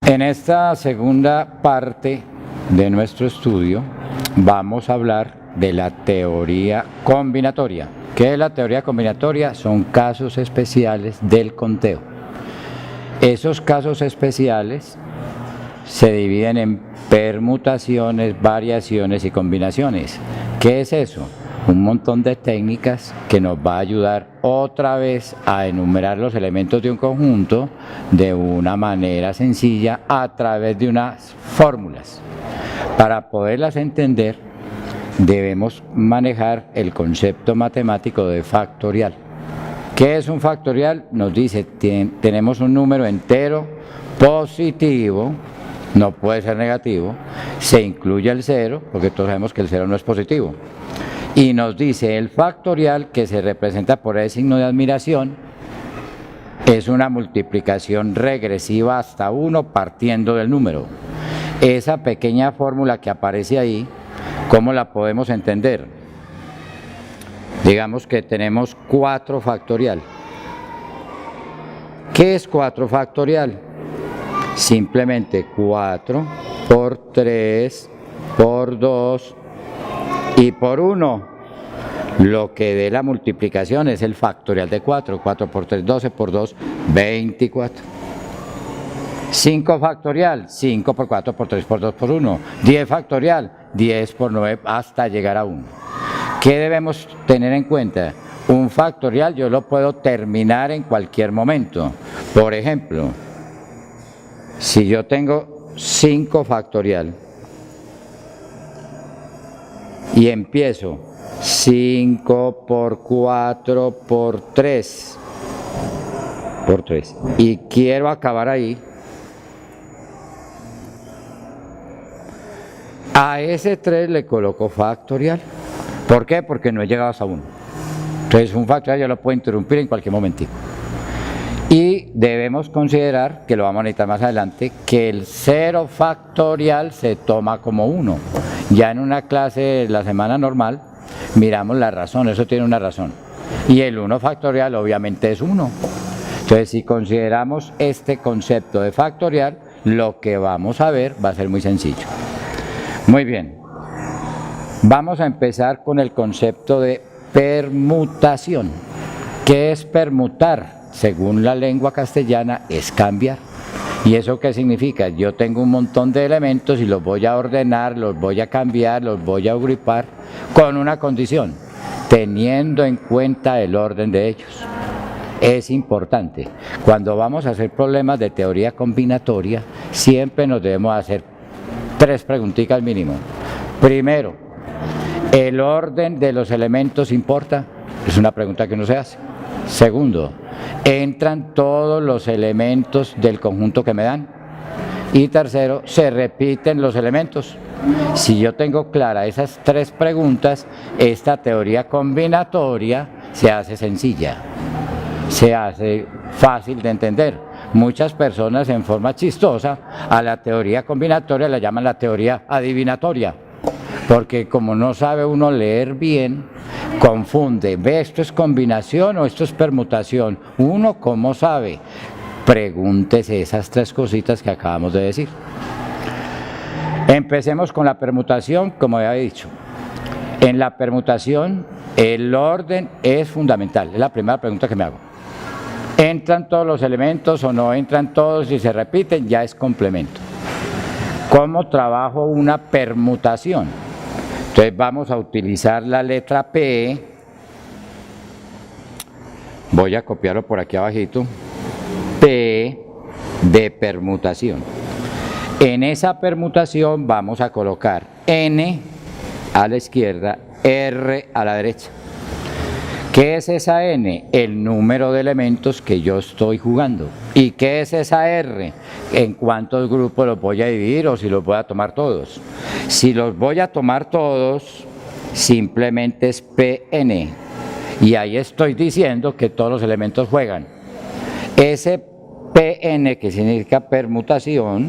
En esta segunda parte de nuestro estudio vamos a hablar de la teoría combinatoria. ¿Qué es la teoría combinatoria? Son casos especiales del conteo. Esos casos especiales se dividen en permutaciones, variaciones y combinaciones. ¿Qué es eso? Un montón de técnicas que nos va a ayudar otra vez a enumerar los elementos de un conjunto de una manera sencilla a través de unas fórmulas. Para poderlas entender debemos manejar el concepto matemático de factorial. ¿Qué es un factorial? Nos dice, tenemos un número entero positivo, no puede ser negativo, se incluye el cero, porque todos sabemos que el cero no es positivo. Y nos dice el factorial, que se representa por el signo de admiración, es una multiplicación regresiva hasta 1 partiendo del número. Esa pequeña fórmula que aparece ahí, ¿cómo la podemos entender? Digamos que tenemos 4 factorial. ¿Qué es 4 factorial? Simplemente 4 por 3 por 2 y por 1. Lo que dé la multiplicación es el factorial de 4. 4 por 3, 12 por 2, 24. 5 factorial, 5 por 4 por 3 por 2 por 1. 10 factorial, 10 por 9 hasta llegar a 1. ¿Qué debemos tener en cuenta? Un factorial yo lo puedo terminar en cualquier momento. Por ejemplo, si yo tengo 5 factorial y empiezo 5 por 4 por 3 y quiero acabar ahí, a ese 3 le coloco factorial. ¿Por qué? Porque no he llegado hasta 1. Entonces un factorial yo lo puedo interrumpir en cualquier momento. Y debemos considerar, que lo vamos a necesitar más adelante, que el 0 factorial se toma como 1. Ya en una clase de la semana normal miramos la razón, eso tiene una razón. Y el 1 factorial obviamente es 1. Entonces si consideramos este concepto de factorial, lo que vamos a ver va a ser muy sencillo. Muy bien, vamos a empezar con el concepto de permutación. ¿Qué es permutar? Según la lengua castellana es cambiar. ¿Y eso qué significa? Yo tengo un montón de elementos y los voy a ordenar, los voy a cambiar, los voy a agrupar con una condición, teniendo en cuenta el orden de ellos. Es importante. Cuando vamos a hacer problemas de teoría combinatoria, siempre nos debemos hacer 3 preguntitas mínimo. Primero, ¿el orden de los elementos importa? Es una pregunta que uno se hace. Segundo, ¿entran todos los elementos del conjunto que me dan? Y tercero, ¿se repiten los elementos? Si yo tengo clara esas 3 preguntas, esta teoría combinatoria se hace sencilla, se hace fácil de entender. Muchas personas en forma chistosa a la teoría combinatoria la llaman la teoría adivinatoria, porque como no sabe uno leer bien, confunde, ve, esto es combinación o esto es permutación. Uno, ¿cómo sabe? Pregúntese esas 3 cositas que acabamos de decir. Empecemos con la permutación, como ya he dicho. En la permutación, el orden es fundamental, es la primera pregunta que me hago. ¿Entran todos los elementos o no entran todos? Si se repiten, ya es complemento. ¿Cómo trabajo una permutación? Entonces vamos a utilizar la letra P. Voy a copiarlo por aquí abajito. P de permutación. En esa permutación vamos a colocar N a la izquierda, R a la derecha. ¿Qué es esa N? El número de elementos que yo estoy jugando. ¿Y qué es esa R? ¿En cuántos grupos los voy a dividir o si los voy a tomar todos? Si los voy a tomar todos, simplemente es Pn. Y ahí estoy diciendo que todos los elementos juegan. Ese Pn, que significa permutación,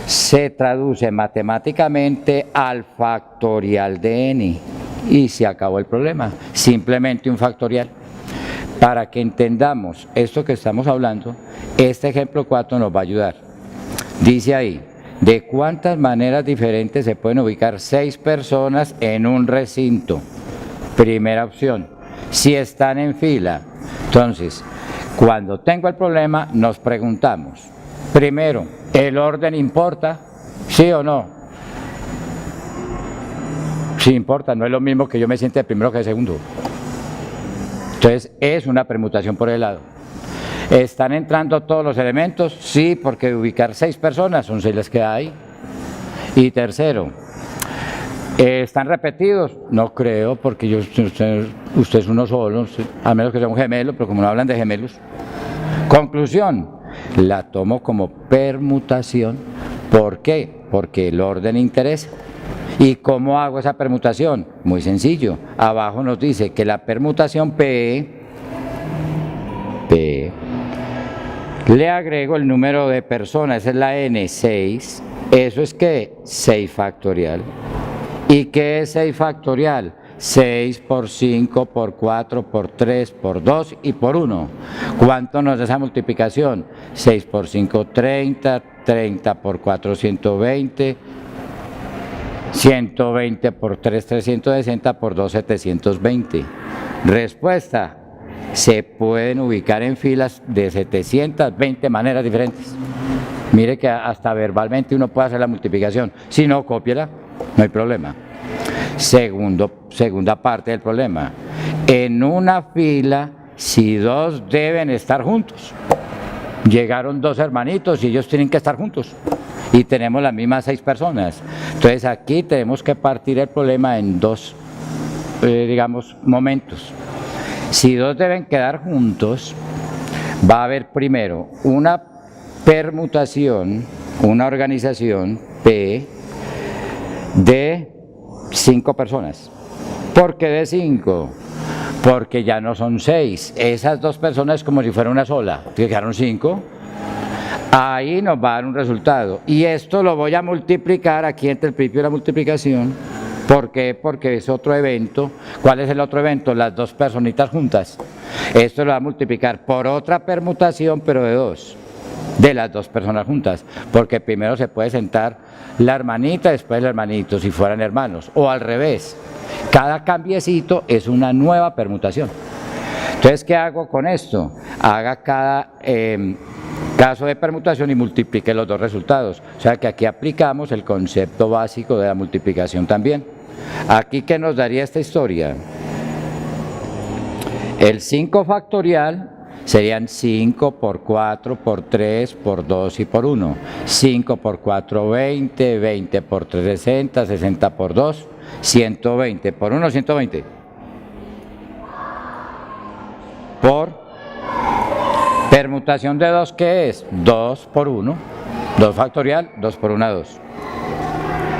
se traduce matemáticamente al factorial de n. Y se acabó el problema, simplemente un factorial. Para que entendamos esto que estamos hablando, este ejemplo 4 nos va a ayudar. Dice ahí, ¿de cuántas maneras diferentes se pueden ubicar 6 personas en un recinto? Primera opción, si están en fila. Entonces, cuando tengo el problema, nos preguntamos, primero, ¿el orden importa? ¿Sí o no? Sí importa, no es lo mismo que yo me siente de primero que de segundo. Entonces, es una permutación por el lado. ¿Están entrando todos los elementos? Sí, porque ubicar 6 personas, son 6 las que hay. Y tercero, ¿están repetidos? No creo, porque usted es uno solo, a menos que sea un gemelo, pero como no hablan de gemelos. Conclusión, la tomo como permutación. ¿Por qué? Porque el orden interesa. ¿Y cómo hago esa permutación? Muy sencillo. Abajo nos dice que la permutación P, le agrego el número de personas, esa es la N, 6. ¿Eso es qué? 6 factorial. ¿Y qué es 6 factorial? 6 por 5, por 4, por 3, por 2 y por 1. ¿Cuánto nos da esa multiplicación? 6 por 5, 30, 30 por 4, 120, 120 por 3, 360, por 2, 720. Respuesta, se pueden ubicar en filas de 720 maneras diferentes. Mire que hasta verbalmente uno puede hacer la multiplicación. Si no, cópiela, no hay problema. Segunda parte del problema. En una fila, si 2 deben estar juntos. Llegaron 2 hermanitos y ellos tienen que estar juntos. Y tenemos las mismas 6 personas. Entonces aquí tenemos que partir el problema en 2, digamos, momentos. Si 2 deben quedar juntos, va a haber primero una permutación, una organización P de 5 personas. ¿Por qué de 5? Porque ya no son 6. Esas 2 personas es como si fuera una sola. Quedaron 5. Ahí nos va a dar un resultado. Y esto lo voy a multiplicar aquí entre el principio de la multiplicación. ¿Por qué? Porque es otro evento. ¿Cuál es el otro evento? Las 2 personitas juntas. Esto lo va a multiplicar por otra permutación, pero de 2. De las 2 personas juntas. Porque primero se puede sentar la hermanita, después el hermanito, si fueran hermanos. O al revés. Cada cambiecito es una nueva permutación. Entonces, ¿qué hago con esto? Haga cada caso de permutación y multiplique los 2 resultados. O sea que aquí aplicamos el concepto básico de la multiplicación también. Aquí, ¿qué nos daría esta historia? El 5 factorial serían 5 por 4, por 3, por 2 y por 1. 5 por 4, 20, 20 por 3, 60, 60 por 2, 120 por 1, 120. Por permutación de 2, ¿qué es? 2 por 1, 2 factorial, 2 por 1, 2.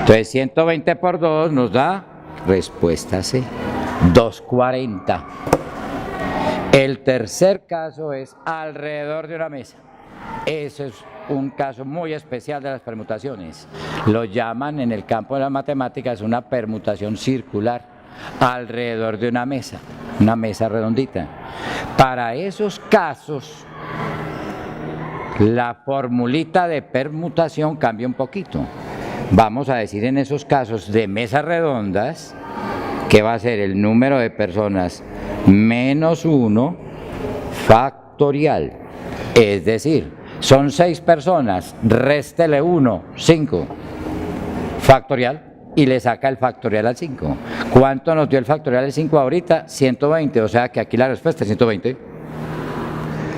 Entonces 120 por 2 nos da, respuesta C, 240. El tercer caso es alrededor de una mesa. Ese es un caso muy especial de las permutaciones. Lo llaman en el campo de las matemáticas una permutación circular, alrededor de una mesa redondita. Para esos casos, la formulita de permutación cambia un poquito. Vamos a decir en esos casos de mesas redondas, que va a ser el número de personas menos 1 factorial. Es decir, son 6 personas, réstele 1, 5, factorial, y le saca el factorial al 5. ¿Cuánto nos dio el factorial al 5 ahorita? 120, o sea que aquí la respuesta es 120.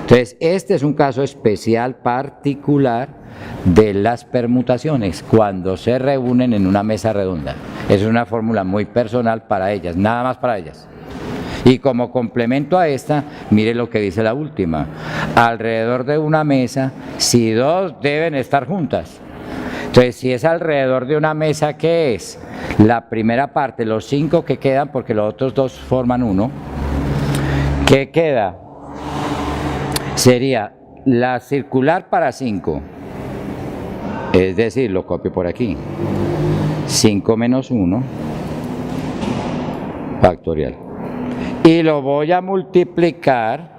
Entonces, este es un caso especial, particular, de las permutaciones, cuando se reúnen en una mesa redonda. Es una fórmula muy personal para ellas, nada más para ellas. Y como complemento a esta, mire lo que dice la última. Alrededor de una mesa, si 2 deben estar juntas. Entonces, si es alrededor de una mesa, ¿qué es? La primera parte, los 5 que quedan, porque los otros 2 forman 1. ¿Qué queda? Sería la circular para 5. Es decir, lo copio por aquí. 5 menos 1 factorial. Y lo voy a multiplicar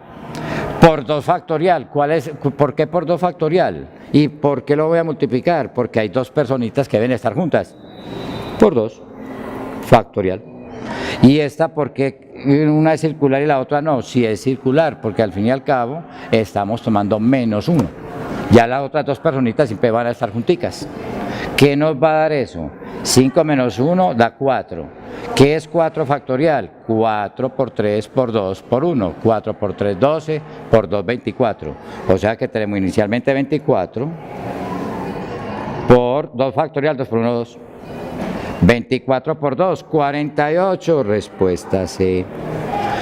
Por 2 factorial. ¿Por qué por 2 factorial? ¿Y por qué lo voy a multiplicar? Porque hay 2 personitas que deben estar juntas. Por 2 factorial. ¿Y esta por qué una es circular y la otra no? Si es circular, porque al fin y al cabo estamos tomando -1. Ya las otras 2 personitas siempre van a estar junticas. ¿Qué nos va a dar eso? 5 menos 1 da 4. ¿Qué es 4 factorial? 4 por 3 por 2 por 1. 4 por 3, 12, por 2, 24. O sea que tenemos inicialmente 24 por 2 factorial, 2 por 1, 2. 24 por 2, 48, respuesta C.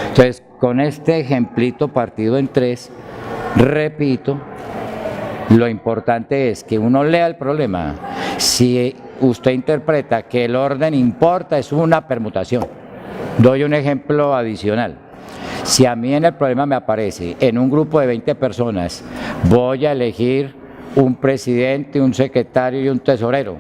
Entonces, con este ejemplito partido en 3, repito, lo importante es que uno lea el problema. Si usted interpreta que el orden importa, es una permutación. Doy un ejemplo adicional. Si a mí en el problema me aparece, en un grupo de 20 personas, voy a elegir un presidente, un secretario y un tesorero.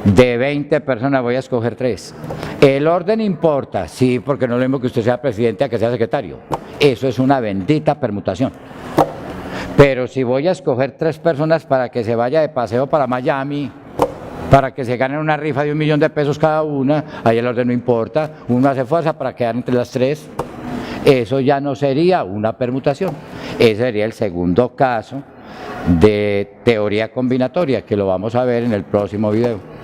De 20 personas voy a escoger 3. ¿El orden importa? Sí, porque no es lo mismo que usted sea presidente a que sea secretario. Eso es una bendita permutación. Pero si voy a escoger 3 personas para que se vaya de paseo para Miami, para que se ganen una rifa de $1.000.000 de pesos cada una, ahí el orden no importa. Uno hace fuerza para quedar entre las 3. Eso ya no sería una permutación. Ese sería el segundo caso de teoría combinatoria, que lo vamos a ver en el próximo video.